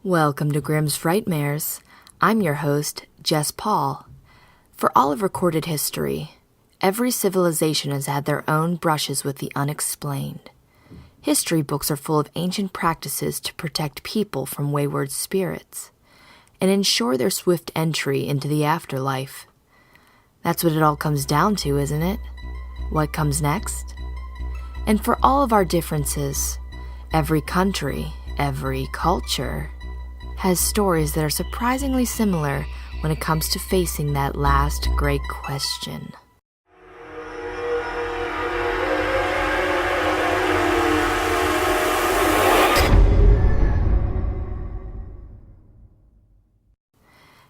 Welcome to Grimm's Frightmares. I'm your host, Jess. For all of recorded history, every civilization has had their own brushes with the unexplained. History books are full of ancient practices to protect people from wayward spirits and ensure their swift entry into the afterlife. That's what it all comes down to, isn't it? What comes next? And for all of our differences, every country, every culture has stories that are surprisingly similar when it comes to facing that last great question.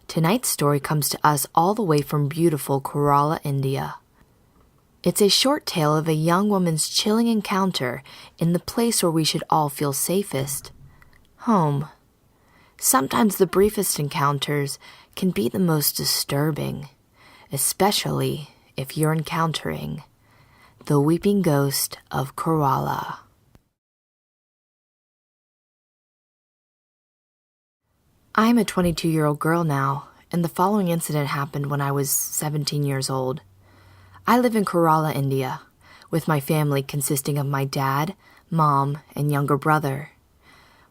Tonight's story comes to us all the way from beautiful Kerala, India. It's a short tale of a young woman's chilling encounter in the place where we should all feel safest, home. Sometimes the briefest encounters can be the most disturbing, especially if you're encountering the weeping ghost of Kerala. I'm a 22-year-old girl now, and the following incident happened when I was 17 years old. I live in Kerala, India, with my family consisting of my dad, mom, and younger brother.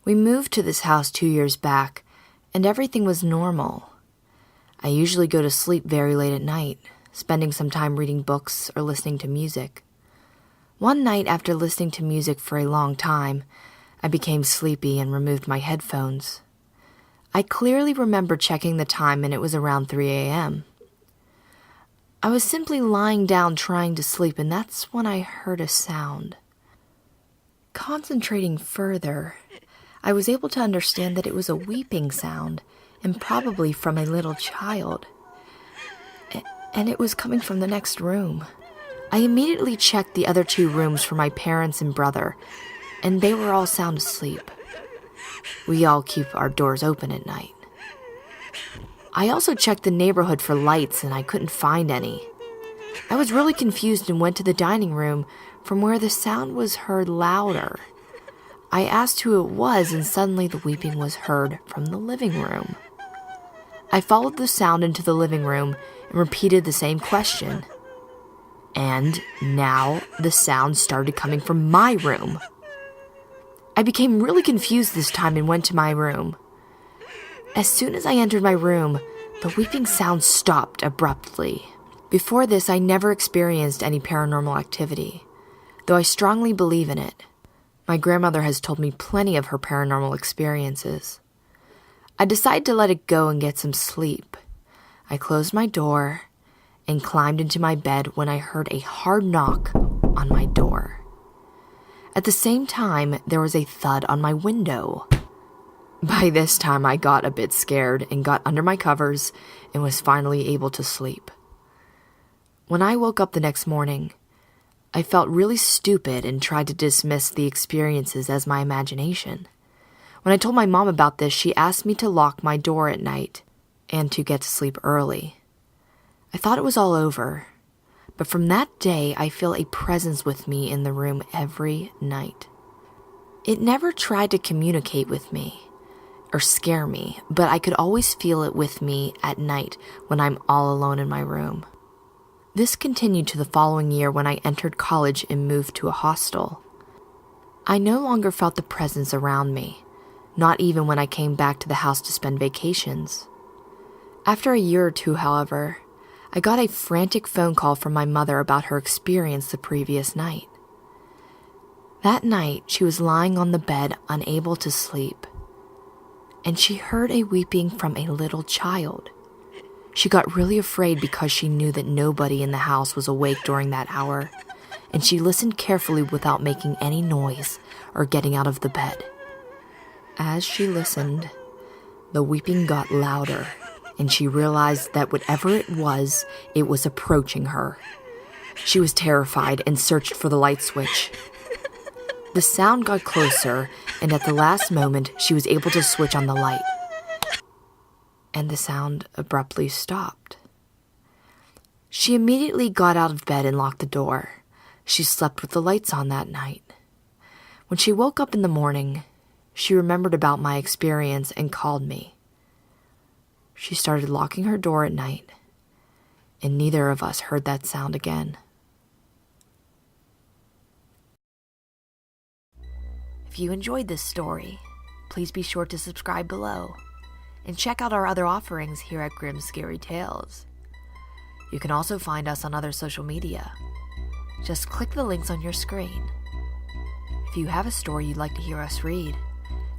We moved to this house 2 years back, and everything was normal. I usually go to sleep very late at night, spending some time reading books or listening to music. One night after listening to music for a long time, I became sleepy and removed my headphones. I clearly remember checking the time and it was around 3 a.m. I was simply lying down trying to sleep, and that's when I heard a sound. Concentrating further, I was able to understand that it was a weeping sound, and probably from a little child. And it was coming from the next room. I immediately checked the other 2 rooms for my parents and brother, and they were all sound asleep. We all keep our doors open at night. I also checked the neighborhood for lights, and I couldn't find any. I was really confused and went to the dining room, from where the sound was heard louder. I asked who it was, and suddenly the weeping was heard from the living room. I followed the sound into the living room and repeated the same question. And now the sound started coming from my room. I became really confused this time and went to my room. As soon as I entered my room, the weeping sound stopped abruptly. Before this, I never experienced any paranormal activity, though I strongly believe in it. My grandmother has told me plenty of her paranormal experiences. I decided to let it go and get some sleep. I closed my door and climbed into my bed when I heard a hard knock on my door. At the same time, there was a thud on my window. By this time, I got a bit scared and got under my covers and was finally able to sleep. When I woke up the next morning, I felt really stupid and tried to dismiss the experiences as my imagination. When I told my mom about this, she asked me to lock my door at night and to get to sleep early. I thought it was all over, but from that day, I feel a presence with me in the room every night. It never tried to communicate with me or scare me, but I could always feel it with me at night when I'm all alone in my room. This continued to the following year when I entered college and moved to a hostel. I no longer felt the presence around me, not even when I came back to the house to spend vacations. After a year or 2, however, I got a frantic phone call from my mother about her experience the previous night. That night, she was lying on the bed, unable to sleep, and she heard a weeping from a little child. She got really afraid because she knew that nobody in the house was awake during that hour, and she listened carefully without making any noise or getting out of the bed. As she listened, the weeping got louder, and she realized that whatever it was approaching her. She was terrified and searched for the light switch. The sound got closer, and at the last moment, she was able to switch on the light. And the sound abruptly stopped. She immediately got out of bed and locked the door. She slept with the lights on that night. When she woke up in the morning, She remembered about my experience and called me. She started locking her door at night, and neither of us heard that sound again. If you enjoyed this story, please be sure to subscribe below and check out our other offerings here at Grimm Scary Tales. You can also find us on other social media. Just click the links on your screen. If you have a story you'd like to hear us read,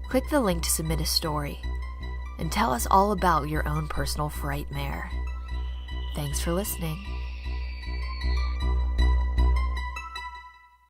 click the link to submit a story and tell us all about your own personal frightmare. Thanks for listening.